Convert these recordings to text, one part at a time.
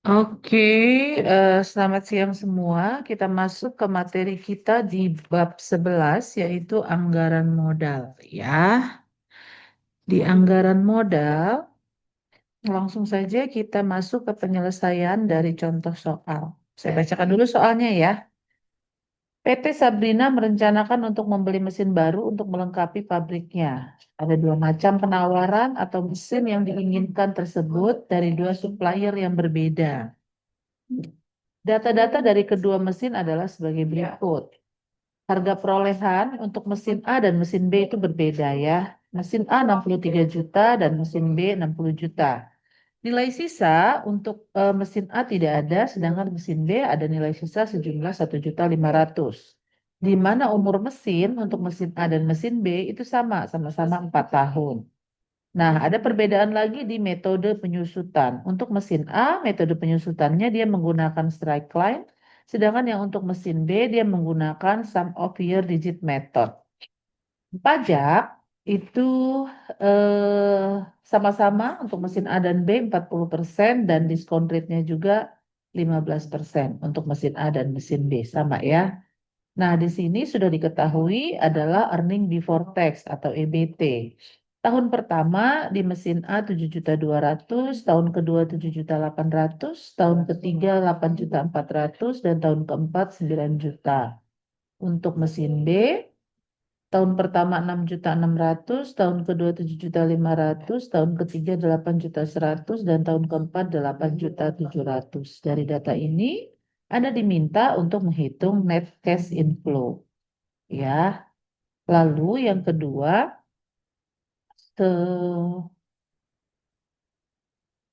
Oke, selamat siang semua. Kita masuk ke materi kita di bab 11 yaitu anggaran modal ya. Di anggaran modal, langsung saja kita masuk ke penyelesaian dari contoh soal. Saya bacakan dulu soalnya ya. PT Sabrina merencanakan untuk membeli mesin baru untuk melengkapi pabriknya. Ada dua macam penawaran atau mesin yang diinginkan tersebut dari dua supplier yang berbeda. Data-data dari kedua mesin adalah sebagai berikut. Harga perolehan untuk mesin A dan mesin B itu berbeda ya. Mesin A 63 juta dan mesin B 60 juta. Nilai sisa untuk mesin A tidak ada, sedangkan mesin B ada nilai sisa sejumlah 1.500.000. Di mana umur mesin untuk mesin A dan mesin B itu sama-sama 4 tahun. Nah, ada perbedaan lagi di metode penyusutan. Untuk mesin A, metode penyusutannya dia menggunakan strike line, sedangkan yang untuk mesin B dia menggunakan sum of year digit method. Pajak itu eh, sama-sama untuk mesin A dan B 40% dan diskon rate-nya juga 15% untuk mesin A dan mesin B sama ya. Nah, di sini sudah diketahui adalah earning before tax atau EBT. Tahun pertama di mesin A 7.200.000, tahun kedua 7.800.000, tahun ketiga 8.400.000 dan tahun keempat 9 juta. Untuk mesin B, tahun pertama 6.600.000, tahun kedua 7.500.000, tahun ketiga 8.100.000 dan tahun keempat 8.700.000. Dari data ini, Anda diminta untuk menghitung net cash inflow. Ya, lalu yang kedua, ke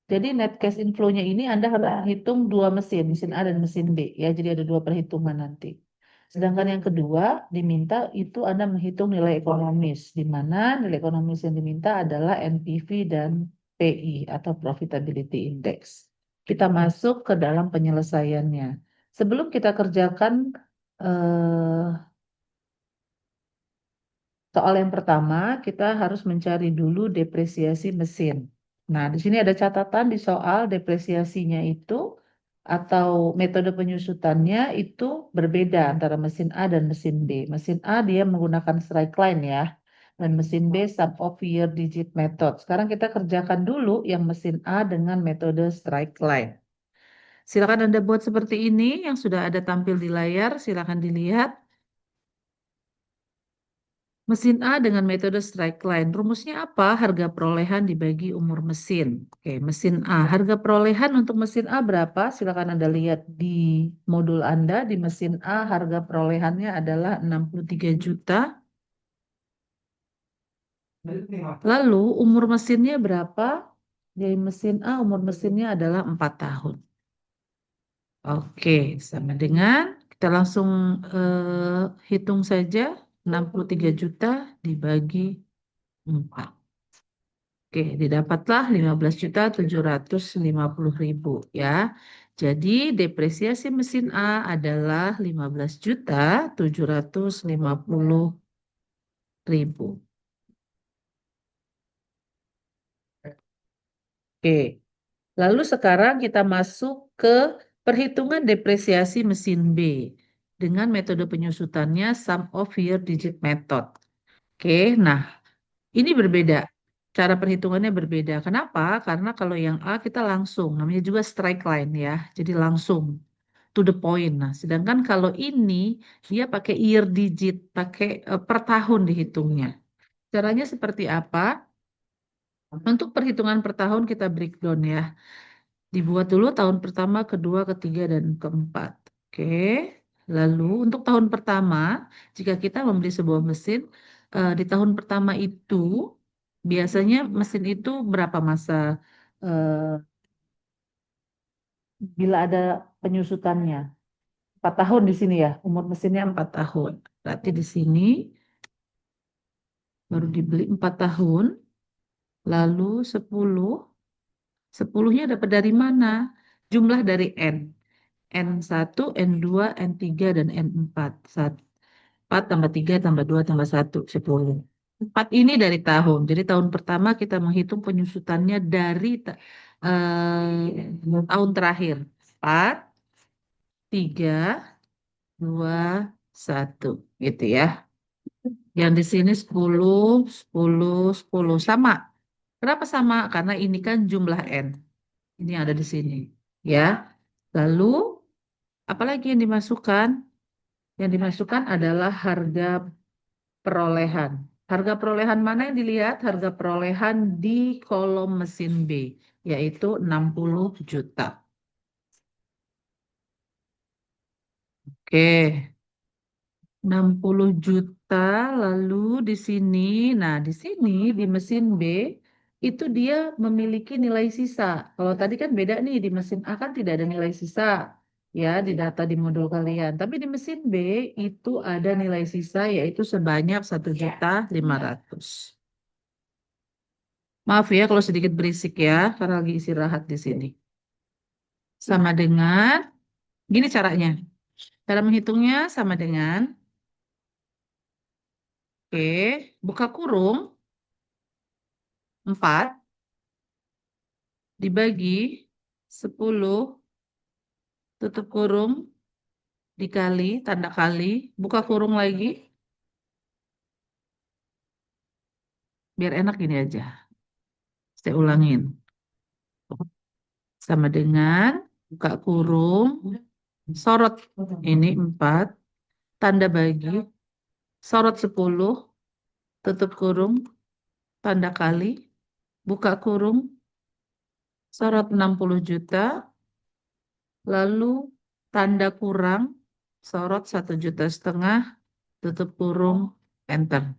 jadi net cash inflow-nya ini Anda harus hitung dua mesin, mesin A dan mesin B. Ya, jadi ada dua perhitungan nanti. Sedangkan yang kedua diminta itu Anda menghitung nilai ekonomis, di mana nilai ekonomis yang diminta adalah NPV dan PI atau Profitability Index. Kita masuk ke dalam penyelesaiannya. Sebelum kita kerjakan eh, soal yang pertama, kita harus mencari dulu depresiasi mesin. Nah, di sini ada catatan di soal depresiasinya itu atau metode penyusutannya itu berbeda antara mesin A dan mesin B. Mesin A dia menggunakan straight line ya, dan mesin B sum of year digit method. Sekarang kita kerjakan dulu yang mesin A dengan metode straight line. Silakan Anda buat seperti ini yang sudah ada tampil di layar, silakan dilihat. Mesin A dengan metode strike line. Rumusnya apa? Harga perolehan dibagi umur mesin. Oke, mesin A. Harga perolehan untuk mesin A berapa? Silakan Anda lihat di modul Anda. Di mesin A harga perolehannya adalah 63 juta. Lalu umur mesinnya berapa? Di mesin A umur mesinnya adalah 4 tahun. Oke, sama dengan kita langsung hitung saja 63 juta dibagi 4. Oke, didapatlah 15.750.000 ya. Jadi depresiasi mesin A adalah 15.750.000. Oke, lalu sekarang kita masuk ke perhitungan depresiasi mesin B dengan metode penyusutannya sum of year digit method. Oke, nah ini berbeda. Cara perhitungannya berbeda. Kenapa? Karena kalau yang A kita langsung, namanya juga strike line ya. Jadi langsung to the point. Nah, sedangkan kalau ini dia pakai year digit, pakai per tahun dihitungnya. Caranya seperti apa? Untuk perhitungan per tahun kita breakdown ya. Dibuat dulu tahun pertama, kedua, ketiga, dan keempat. Oke. Lalu untuk tahun pertama, jika kita membeli sebuah mesin, di tahun pertama itu biasanya mesin itu berapa masa eh, bila ada penyusutannya? 4 tahun di sini ya, umur mesinnya 4 tahun. Berarti di sini baru dibeli 4 tahun, lalu 10. 10-nya dapat dari mana? Jumlah dari N. N1, N2, N3, dan N4. 4 tambah 3 tambah 2 tambah 1, 10. 4 ini dari tahun. Jadi tahun pertama kita menghitung penyusutannya dari tahun terakhir. 4, 3, 2, 1. Gitu ya. Yang di sini 10, 10, 10. Sama. Kenapa sama? Karena ini kan jumlah N. Ini yang ada di sini. Ya. Lalu, apalagi yang dimasukkan? Yang dimasukkan adalah harga perolehan. Harga perolehan mana yang dilihat? Harga perolehan di kolom mesin B, yaitu 60 juta. Oke, 60 juta. Lalu di sini, nah di sini di mesin B, itu dia memiliki nilai sisa. Kalau tadi kan beda nih, di mesin A kan tidak ada nilai sisa. Ya, di data di modul kalian. Tapi di mesin B itu ada nilai sisa yaitu sebanyak 1.500.000. Maaf ya kalau sedikit berisik ya, karena lagi istirahat di sini. Sama dengan, gini caranya. Cara menghitungnya sama dengan, oke, buka kurung 4 dibagi 10, tutup kurung, dikali, tanda kali, buka kurung lagi, biar enak gini aja. Saya ulangin. Sama dengan, buka kurung, sorot ini 4, tanda bagi, sorot 10, tutup kurung, tanda kali, buka kurung, sorot 60 juta, lalu tanda kurang, sorot 1,5 juta, tutup kurung, enter.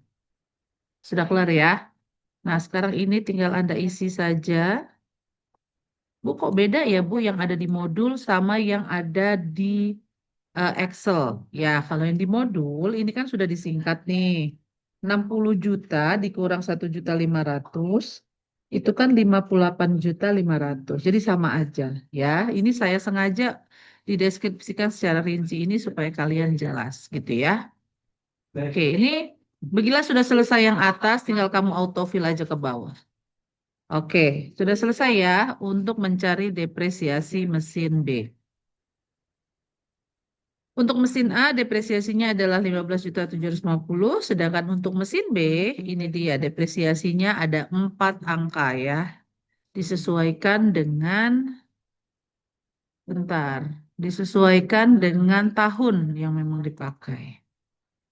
Sudah kelar ya? Nah, sekarang ini tinggal Anda isi saja. Bu, kok beda ya, Bu, yang ada di modul sama yang ada di Excel? Ya, kalau yang di modul, ini kan sudah disingkat nih. 60 juta dikurang 1.500.000 itu kan 58.500.000. Jadi sama aja ya. Ini saya sengaja dideskripsikan secara rinci ini supaya kalian jelas gitu ya. Oke, ini begila sudah selesai yang atas, tinggal kamu autofill aja ke bawah. Oke, sudah selesai ya untuk mencari depresiasi mesin B. Untuk mesin A depresiasinya adalah 15.750, sedangkan untuk mesin B ini dia depresiasinya ada 4 angka ya. Disesuaikan dengan, bentar, disesuaikan dengan tahun yang memang dipakai.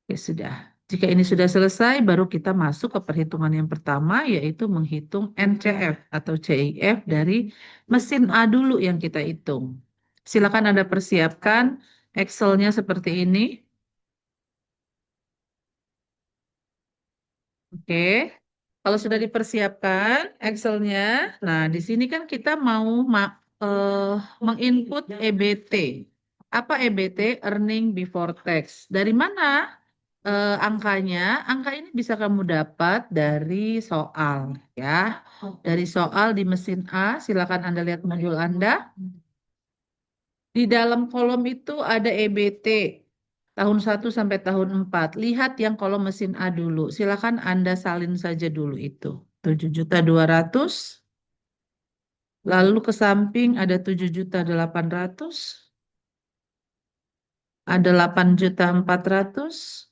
Oke, sudah. Jika ini sudah selesai, baru kita masuk ke perhitungan yang pertama, yaitu menghitung NCF atau CIF dari mesin A dulu yang kita hitung. Silakan Anda persiapkan Excel-nya seperti ini. Oke, kalau sudah dipersiapkan Excel-nya, nah di sini kan kita mau eh, menginput EBT. Apa EBT? Earning Before Tax. Dari mana angkanya? Angka ini bisa kamu dapat dari soal, ya. Dari soal di mesin A, silakan Anda lihat modul Anda. Di dalam kolom itu ada EBT tahun 1 sampai tahun 4. Lihat yang kolom mesin A dulu. Silakan Anda salin saja dulu itu. 7.200.000. Lalu ke samping ada 7.800.000. Ada 8.400.000.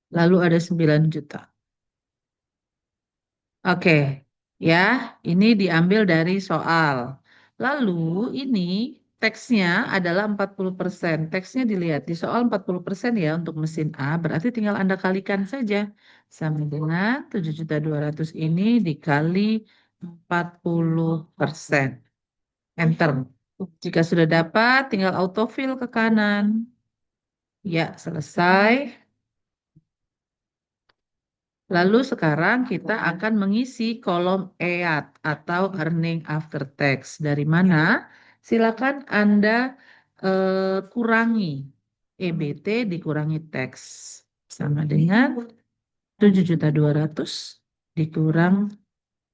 Lalu ada 9 juta. Oke, ya, ini diambil dari soal. Lalu ini teksnya adalah 40%. Teksnya dilihat di soal 40% ya untuk mesin A, berarti tinggal Anda kalikan saja. Sama dengan 7.200.000 ini dikali 40%. Enter. Jika sudah dapat, tinggal autofill ke kanan. Ya, selesai. Lalu sekarang kita akan mengisi kolom EAT atau Earning After Tax. Dari mana? Silakan Anda kurangi EBT dikurangi tax. Sama dengan 7.200.000 dikurang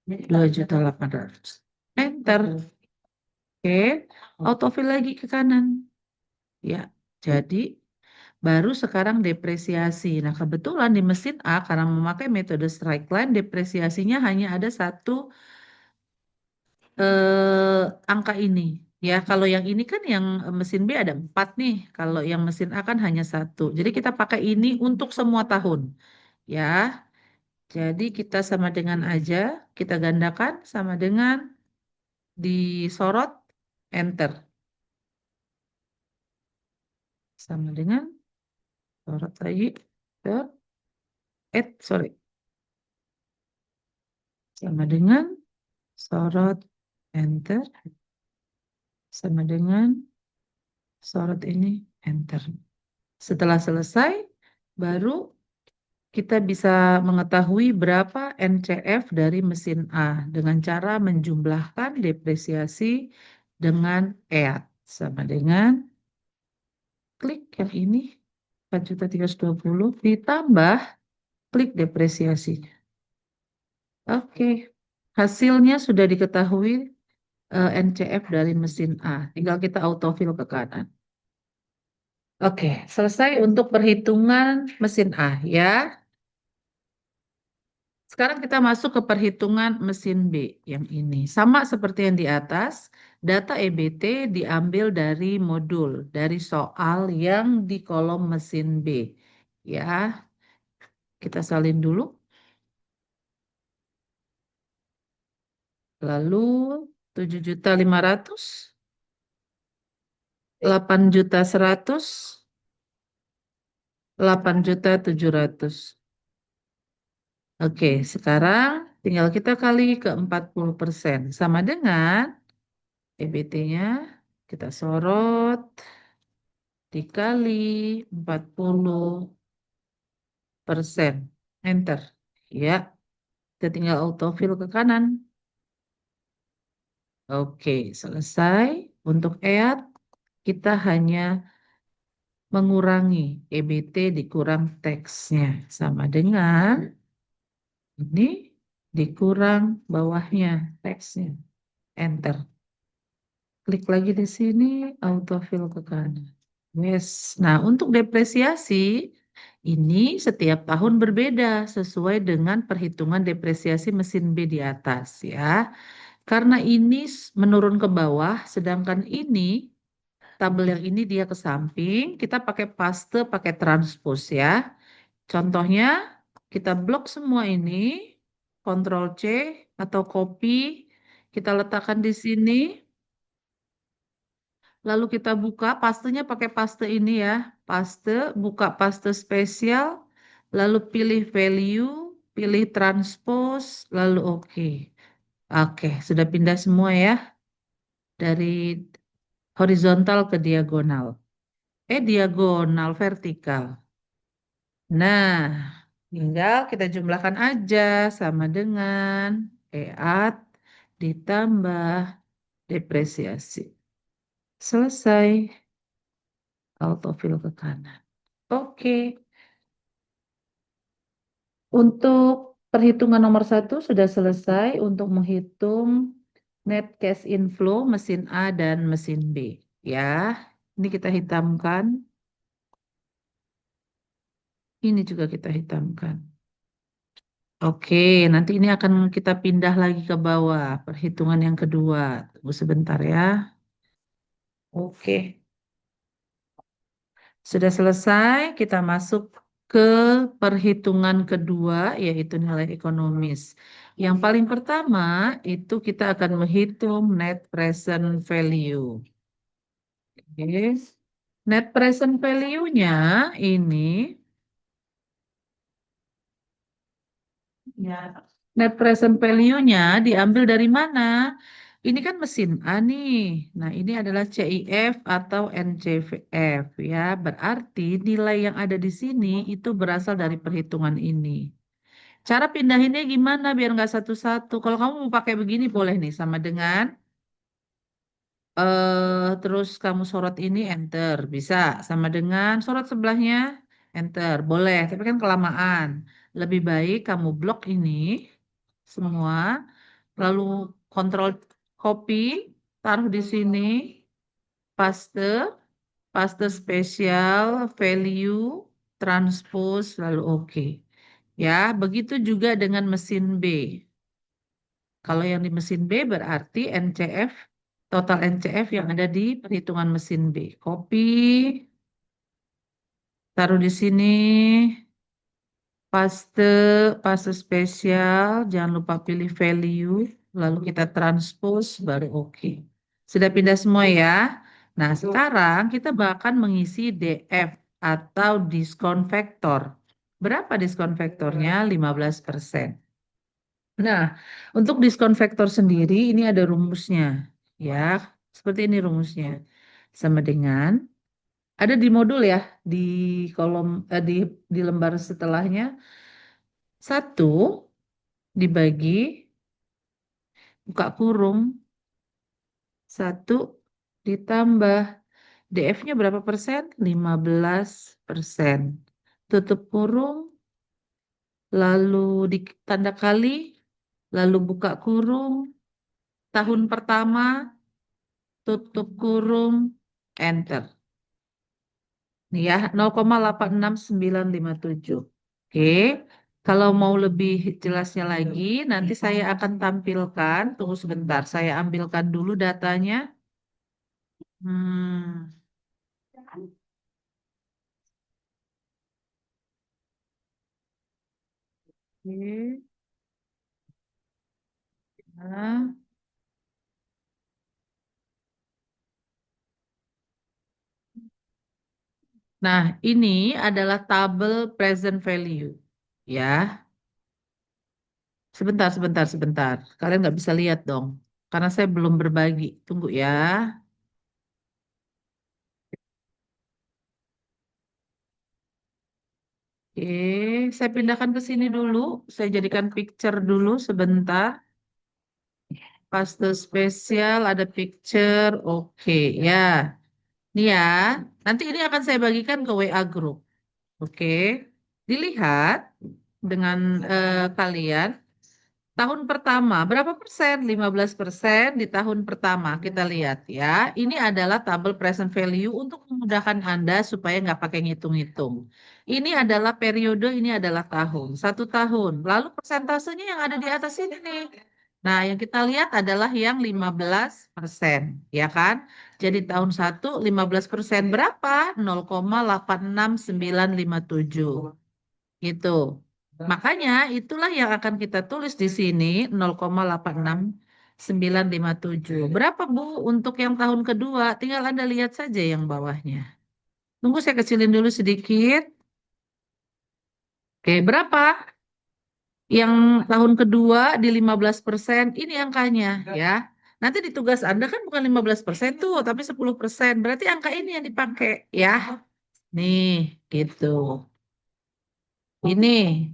2.800.000. Enter. Oke, autofill lagi ke kanan. Ya, jadi baru sekarang depresiasi. Nah, kebetulan di mesin A karena memakai metode strike line, depresiasinya hanya ada satu angka ini. Ya, kalau yang ini kan yang mesin B ada 4 nih. Kalau yang mesin A kan hanya satu. Jadi kita pakai ini untuk semua tahun. Ya, jadi kita sama dengan aja, kita gandakan sama dengan disorot, enter. Sama dengan sorot lagi, enter. Sorry. Sama dengan sorot, enter. Sama dengan sorot ini, enter. Setelah selesai, baru kita bisa mengetahui berapa NCF dari mesin A dengan cara menjumlahkan depresiasi dengan EAT. Sama dengan klik yang ini, 4.320 ditambah klik depresiasinya. Oke, hasilnya sudah diketahui NCF dari mesin A. Tinggal kita autofill ke kanan. Oke, selesai untuk perhitungan mesin A ya. Sekarang kita masuk ke perhitungan mesin B yang ini. Sama seperti yang di atas, data EBT diambil dari modul, dari soal yang di kolom mesin B. Ya, kita salin dulu. Lalu 7.500, 8.100, 8.700. Oke, sekarang tinggal kita kali ke 40%. Sama dengan EBT-nya kita sorot dikali 40%. Enter. Ya, kita tinggal autofill ke kanan. Oke, selesai. Untuk EAT, kita hanya mengurangi EBT dikurang teksnya. Sama dengan ini dikurang bawahnya teksnya. Enter. Klik lagi di sini, autofill ke kanan. Yes. Nah, untuk depresiasi, ini setiap tahun berbeda sesuai dengan perhitungan depresiasi mesin B di atas ya. Karena ini menurun ke bawah, sedangkan ini tabel yang ini dia ke samping, kita pakai paste, pakai transpose ya. Contohnya, kita blok semua ini, Ctrl C atau copy, kita letakkan di sini, lalu kita buka, pastenya pakai paste ini ya, paste, buka paste spesial, lalu pilih value, pilih transpose, lalu oke. Oke, sudah pindah semua ya, dari horizontal ke diagonal. Diagonal, vertikal. Nah, tinggal kita jumlahkan aja sama dengan EAT ditambah depresiasi. Selesai. Autofill ke kanan. Oke. Untuk perhitungan nomor satu sudah selesai untuk menghitung net cash inflow mesin A dan mesin B. Ya, ini kita hitamkan. Ini juga kita hitamkan. Oke, nanti ini akan kita pindah lagi ke bawah, perhitungan yang kedua. Tunggu sebentar ya. Oke, sudah selesai. Kita masuk ke perhitungan kedua, yaitu nilai ekonomis. Yang paling pertama itu kita akan menghitung net present value. Oke. Net present value-nya ini ya. Net present value-nya diambil dari mana? Ini kan mesin A nih. Nah, ini adalah CIF atau NCF ya. Berarti nilai yang ada di sini itu berasal dari perhitungan ini. Cara pindahinnya gimana biar nggak satu-satu? Kalau kamu mau pakai begini boleh nih sama dengan terus kamu sorot ini enter bisa sama dengan sorot sebelahnya enter boleh tapi kan kelamaan. Lebih baik kamu blok ini semua lalu kontrol copy taruh di sini paste paste spesial value transpose lalu oke. Ya begitu juga dengan mesin B. Kalau yang di mesin B berarti NCF, total NCF yang ada di perhitungan mesin B. Copy, taruh di sini, paste, paste spesial, jangan lupa pilih value, lalu kita transpose, baru oke. Sudah pindah semua ya? Nah, sekarang kita bahkan mengisi DF atau diskon vektor. Berapa diskon vektornya? 15%. Nah, untuk diskon vektor sendiri ini ada rumusnya. Ya, seperti ini rumusnya. Sama dengan ada di modul ya, di kolom di lembar setelahnya. Satu dibagi buka kurung, satu ditambah DF-nya berapa persen? 15%. Tutup kurung, lalu di tanda kali, lalu buka kurung, tahun pertama, tutup kurung, enter. Nih ya, 0,8697. Oke, kalau mau lebih jelasnya lagi, nanti saya akan tampilkan. Tunggu sebentar, saya ambilkan dulu datanya. Hmm, oke. Nah, nah, ini adalah tabel present value. Ya, sebentar, sebentar, sebentar. Kalian nggak bisa lihat dong, karena saya belum berbagi. Tunggu ya. Oke, saya pindahkan ke sini dulu. Saya jadikan picture dulu sebentar. Paste spesial, ada picture. Oke, ya. Nih ya, nanti ini akan saya bagikan ke WA group. Oke, dilihat dengan kalian. Tahun pertama, berapa persen? 15% di tahun pertama. Kita lihat ya. Ini adalah tabel present value untuk memudahkan Anda supaya nggak pakai ngitung-ngitung. Ini adalah periode, ini adalah tahun. 1 tahun. Lalu persentasenya yang ada di atas ini nih. Nah, yang kita lihat adalah yang 15%. Ya kan? Jadi tahun 1, 15% berapa? 0,86957. Gitu. Makanya itulah yang akan kita tulis di sini 0,86957. Berapa Bu untuk yang tahun kedua? Tinggal Anda lihat saja yang bawahnya. Tunggu saya kecilin dulu sedikit. Oke, berapa? Yang tahun kedua di 15%, ini angkanya ya. Nanti di tugas Anda kan bukan 15% tuh, tapi 10%. Berarti angka ini yang dipakai ya. Nih, gitu. Ini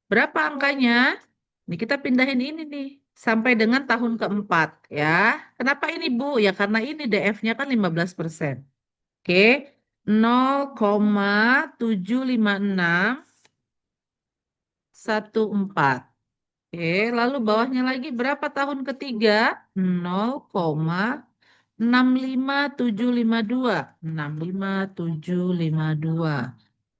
berapa angkanya? Ini kita pindahin ini nih sampai dengan tahun keempat ya. Kenapa ini Bu? Ya karena ini DF-nya kan 15%. Oke. 0,75614. Oke, lalu bawahnya lagi berapa tahun ketiga? 0,65752. 65752.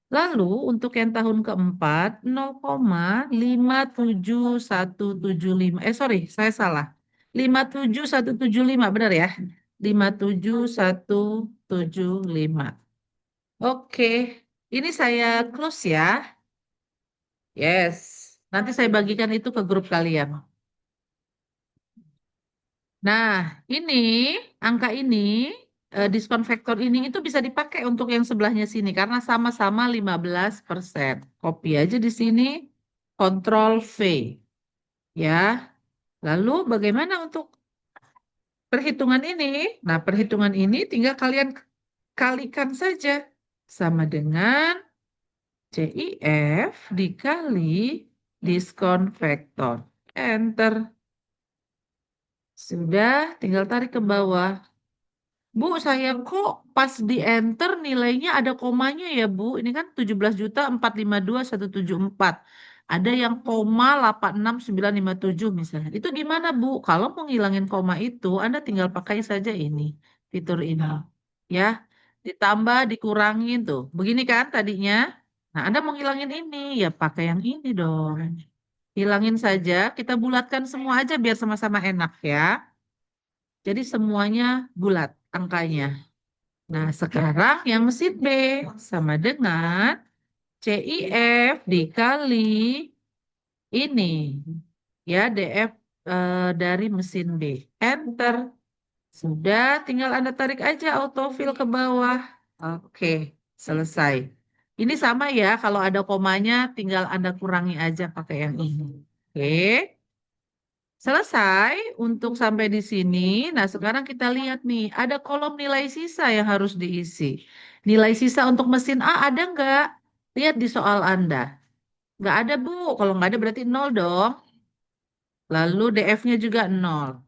Lalu untuk yang tahun keempat 0,57175. Sorry, saya salah. 57175 benar ya? 57175. Oke, ini saya close ya. Yes. Nanti saya bagikan itu ke grup kalian. Nah, ini angka ini diskon faktor ini itu bisa dipakai untuk yang sebelahnya sini karena sama-sama 15%. Copy aja di sini, Ctrl V ya. Lalu bagaimana untuk perhitungan ini? Nah, perhitungan ini tinggal kalian kalikan saja sama dengan CIF dikali diskon faktor. Enter. Sudah, tinggal tarik ke bawah. Bu, saya kok pas di enter nilainya ada komanya ya, Bu. Ini kan 17.452.174. Ada yang koma 86957 misalnya. Itu gimana, Bu? Kalau mau ngilangin koma itu, Anda tinggal pakai saja ini, fitur ini. Ya, ditambah, dikurangin tuh. Begini kan tadinya. Nah, Anda mau ngilangin ini, ya pakai yang ini dong. hilangin saja. Kita bulatkan semua aja biar sama-sama enak ya. Jadi semuanya bulat angkanya. Nah, sekarang yang mesin B sama dengan CIF dikali ini. Ya, DF dari mesin B. Enter. Sudah, tinggal Anda tarik aja autofill ke bawah. Oke, selesai. Ini sama ya, kalau ada komanya tinggal Anda kurangi aja pakai yang ini. Oke, selesai untuk sampai di sini. Nah, sekarang kita lihat nih, ada kolom nilai sisa yang harus diisi. Nilai sisa untuk mesin A ada nggak? Lihat di soal Anda. Nggak ada, Bu. Kalau nggak ada berarti nol dong. Lalu DF-nya juga nol.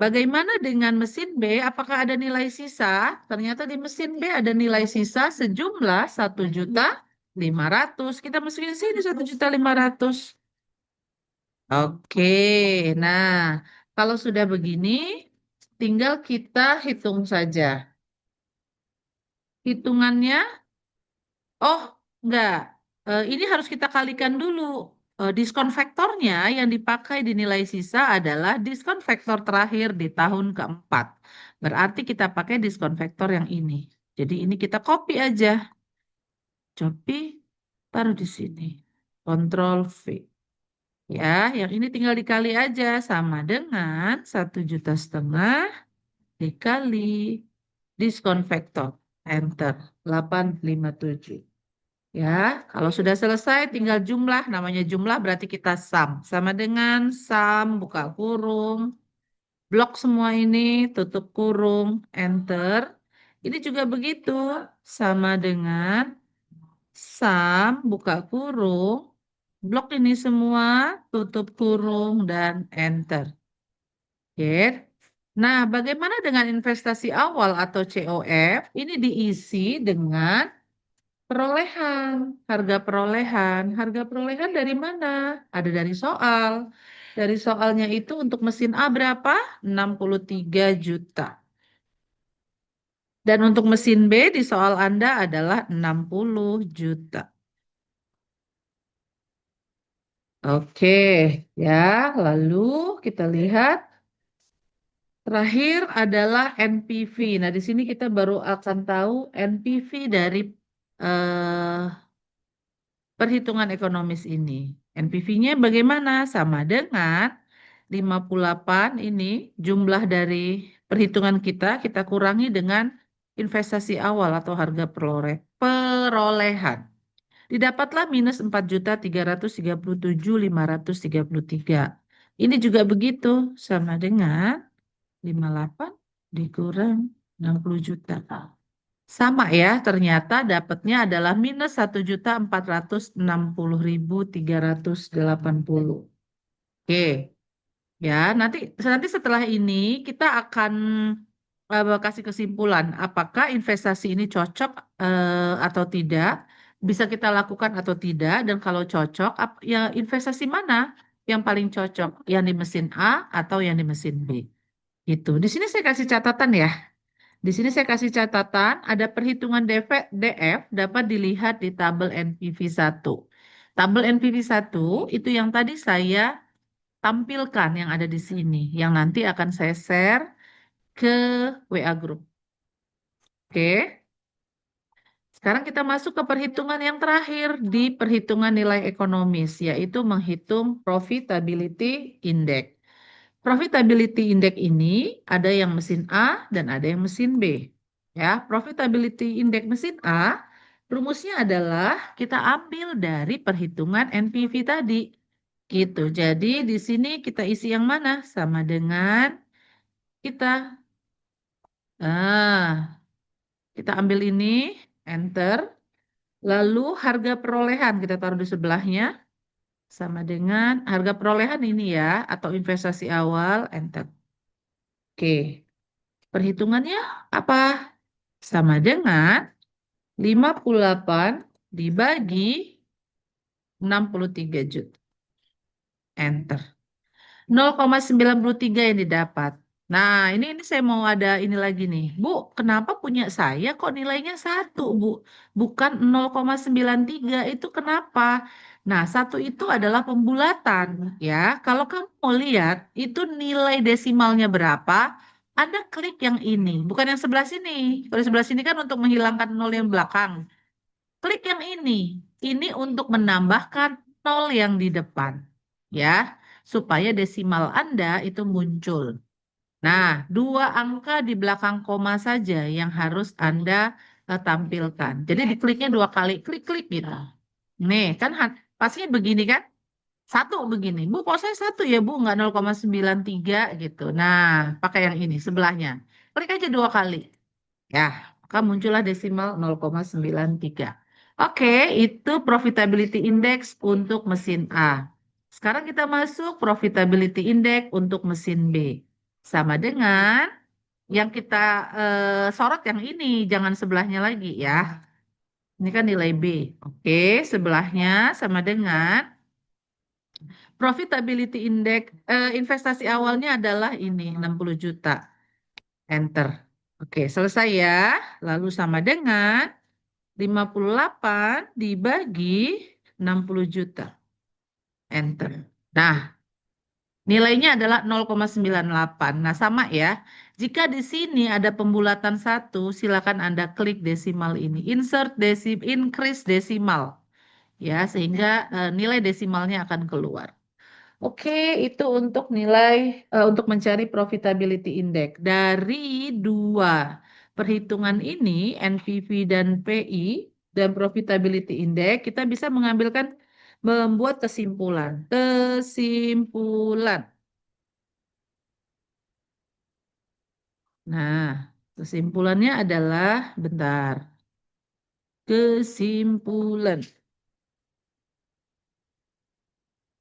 Bagaimana dengan mesin B? Apakah ada nilai sisa? Ternyata di mesin B ada nilai sisa sejumlah 1.500.000. Kita masukin sini 1.500.000. Oke, nah kalau sudah begini, tinggal kita hitung saja. Hitungannya, oh enggak, ini harus kita kalikan dulu. Diskon vektornya yang dipakai di nilai sisa adalah diskon vektor terakhir di tahun keempat. Berarti kita pakai diskon vektor yang ini. Jadi ini kita copy aja. Copy, taruh di sini. Ctrl V. Ya, yang ini tinggal dikali aja sama dengan 1,5 juta dikali diskon vektor. Enter. 857. Ya, kalau sudah selesai tinggal jumlah, namanya jumlah berarti kita sum. Sama dengan sum, buka kurung, blok semua ini, tutup kurung, enter. Ini juga begitu, sama dengan sum, buka kurung, blok ini semua, tutup kurung, dan enter. Oke. Nah, bagaimana dengan investasi awal atau COF? Ini diisi dengan perolehan, harga perolehan. Harga perolehan dari mana? Ada dari soal. Dari soalnya itu untuk mesin A berapa? 63 juta. Dan untuk mesin B di soal Anda adalah 60 juta. Oke, ya. Lalu kita lihat terakhir adalah NPV. Nah, di sini kita baru akan tahu NPV dari eh, perhitungan ekonomis ini. NPV-nya bagaimana? Sama dengan 58 ini jumlah dari perhitungan kita kurangi dengan investasi awal atau harga perolehan. Didapatlah minus 4.337.533. Ini juga begitu, sama dengan 58 dikurang 60 juta. Sama ya, ternyata dapatnya adalah minus 1.460.380. Oke, ya nanti nanti setelah ini kita akan kasih kesimpulan apakah investasi ini cocok atau tidak, bisa kita lakukan atau tidak, dan kalau cocok, ya investasi mana yang paling cocok, yang di mesin A atau yang di mesin B. Gitu. Di sini saya kasih catatan ya. Di sini saya kasih catatan, ada perhitungan DF dapat dilihat di tabel NPV 1. Tabel NPV 1 itu yang tadi saya tampilkan yang ada di sini, yang nanti akan saya share ke WA Group. Oke, sekarang kita masuk ke perhitungan yang terakhir di perhitungan nilai ekonomis, yaitu menghitung profitability index. Profitability index ini ada yang mesin A dan ada yang mesin B. Ya, profitability index mesin A rumusnya adalah kita ambil dari perhitungan NPV tadi. Gitu. Jadi di sini kita isi yang mana? Sama dengan kita kita ambil ini, enter. Lalu harga perolehan kita taruh di sebelahnya sama dengan harga perolehan ini ya atau investasi awal, enter. Oke. Perhitungannya apa? Sama dengan 58 dibagi 63 juta. Enter. 0,93 yang didapat. Nah, ini saya mau ada ini lagi nih. Bu, kenapa punya saya kok nilainya satu, Bu? Bukan 0,93 itu kenapa? Nah, satu itu adalah pembulatan, ya. Kalau kamu mau lihat itu nilai desimalnya berapa, Anda klik yang ini, bukan yang sebelah sini. Kalau di sebelah sini kan untuk menghilangkan nol yang belakang. Klik yang ini. Ini untuk menambahkan nol yang di depan, ya, supaya desimal Anda itu muncul. Nah, dua angka di belakang koma saja yang harus Anda tampilkan. Jadi dikliknya dua kali, klik-klik gitu. Nih, kan pastinya begini kan? Satu begini. Bu, kok saya satu ya, Bu? Nggak 0,93 gitu. Nah, pakai yang ini, sebelahnya. Klik aja dua kali. Ya, maka muncullah desimal 0,93. Oke, itu profitability index untuk mesin A. Sekarang kita masuk profitability index untuk mesin B. Sama dengan yang kita sorot yang ini, jangan sebelahnya lagi ya. Ini kan nilai B. Oke, sebelahnya sama dengan profitability index, investasi awalnya adalah ini 60 juta. Enter. Oke, selesai ya. Lalu sama dengan 58 dibagi 60 juta. Enter. Nah, nilainya adalah 0,98. Nah, sama ya. Jika di sini ada pembulatan satu, silakan Anda klik desimal ini. Insert increase desimal. Ya, sehingga nilai desimalnya akan keluar. Oke, itu untuk nilai untuk mencari profitability index. Dari dua perhitungan ini, NPV dan PI dan profitability index, kita bisa membuat kesimpulan. Kesimpulan. Nah, kesimpulannya adalah bentar. Kesimpulan.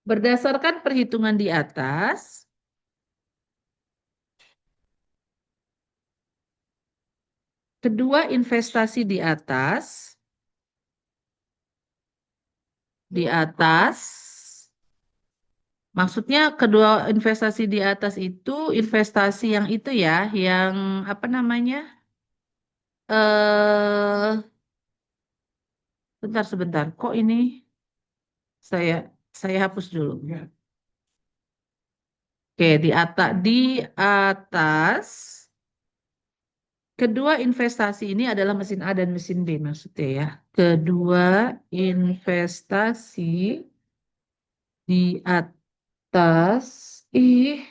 Berdasarkan perhitungan di atas, kedua investasi di atas, maksudnya kedua investasi di atas itu investasi yang itu ya, yang apa namanya? Eh, bentar sebentar. Kok ini saya saya hapus dulu. Oke, di atas kedua investasi ini adalah mesin A dan mesin B maksudnya ya. Kedua investasi di atas ih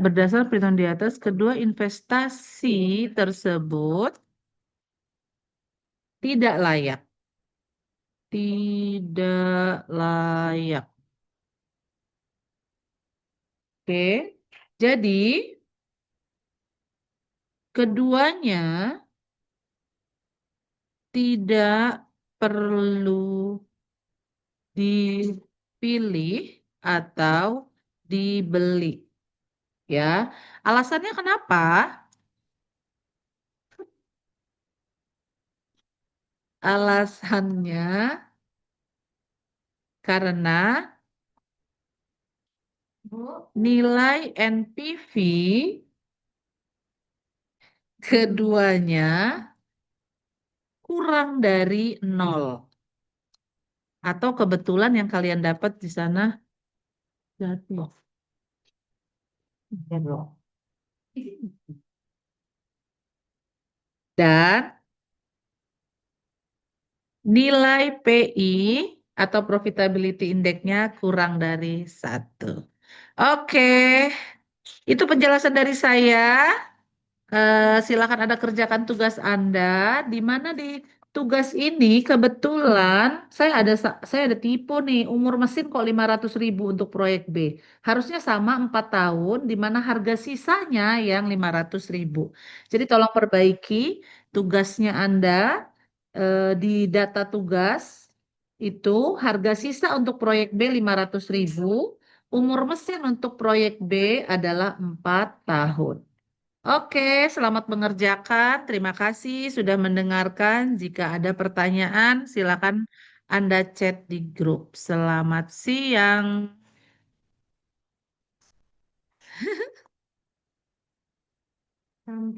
berdasar perhitungan di atas kedua investasi tersebut tidak layak. Tidak layak. Oke. Jadi keduanya tidak perlu dipilih atau dibeli. Ya. Alasannya kenapa? Alasannya karena nilai NPV keduanya kurang dari nol. Atau kebetulan yang kalian dapat di sana jatuh. Dan nilai PI atau profitability indexnya kurang dari satu. Oke, itu penjelasan dari saya. Silakan Anda kerjakan tugas Anda, di mana di tugas ini kebetulan saya ada tipu nih, umur mesin kok 500.000 untuk proyek B. Harusnya sama 4 tahun, di mana harga sisanya yang 500.000. Jadi tolong perbaiki tugasnya Anda di data tugas itu harga sisa untuk proyek B 500.000, umur mesin untuk proyek B adalah 4 tahun. Oke, selamat mengerjakan. Terima kasih sudah mendengarkan. Jika ada pertanyaan, silakan Anda chat di grup. Selamat siang. Sampai